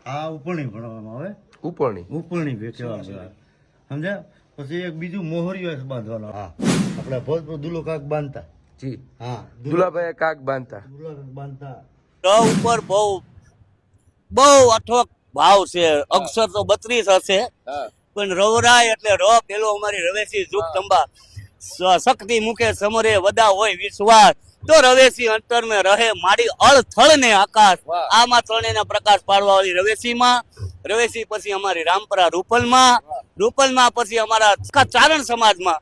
આ ઉપરણી ભણવામાં આવે, ઉપરણી ઉપરણી કહેવા સમજ્યા. પછી એક બીજું મોહરિયો બાંધવાનો. હા, આપણે ભોજપુર દુલો કાક બાંધતા. જી હા, દુલાભાઈ કાક બાંધતા. દુલો કાક બાંધતા. ઉપર બહુ અથોક ભાવ છે. અક્ષર તો 32 હશે, પણ રવરાય એટલે પેલો અમારી રવેશી જુગદંબા શક્તિ મુખે સમરે વદા હોય વિશ્વાસ, તો રવેશી અંતર મેં રહે માડી અળથળ ને આકાશ. આમાં ત્રણેયના પ્રકાશ પાડવા વાળી રવેશીમાં, રવેશી પછી અમારી રામપરા રૂપલમાં પછી અમારા ચારણ સમાજમાં.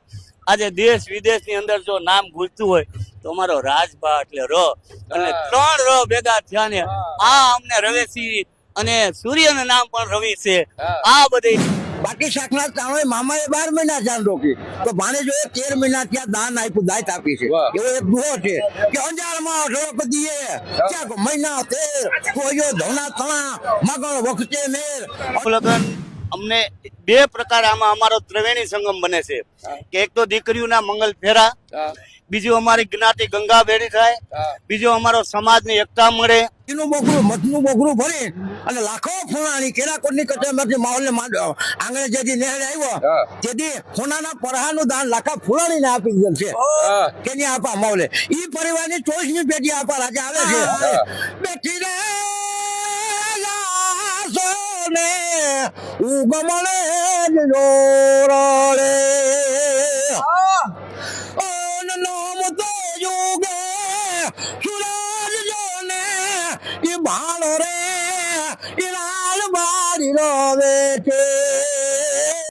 આજે દેશ વિદેશની અંદર જો નામ ગુંજતું હોય તો અમારો રાજભા એટલે ર, અને 3 ર ભેગા થયા ને આ અમને રવેશી, અને સૂર્યનું નામ પણ રવિ છે. આ બધી બાકી શાકના ચાણો મામાએ 12 મહિના જાન રોકી, તો ભાણેજોએ 13 મહિના ત્યાં દાન આપ્યું, દાયત આપી છે. એવો એક દુહો છે કે અંજારમાં દ્રૌપદીએ ક્યાંક મહિના 13 કોયો ધોના તણા મગળ વખતે મેર. લગન અમને 2 પ્રકાર આમાં અમારો ત્રિવેણી સંગમ બને છે કે એક તો દીકરીઓના મંગલ ફેરા, બીજું અમારી જ્ઞાતિ ગંગા ભેળી થાય, બીજું અમારો સમાજની એકતા મળે. એનું બોકરું મધનું બોકરું ભરી અને લાખો ફૂલાણી કેરાકોટની કચેરીમાંથી માહોલને આંગણે જેથી નહેર આવ્યો તેથી સોનાના પરહાનું દાન લાખા ફૂલાણીને આપી દીધેલ છે કે નહીં આપા માહોલે. ઈ પરિવારની 24મી પેઢી આપા આજે આવે છે. બેઠી રે સોને ઉગમણે જોરડે નોમ તો યુગે સુરજ જોને ઈ ભાળ રે ઈ લાલ બારી રોવે છે.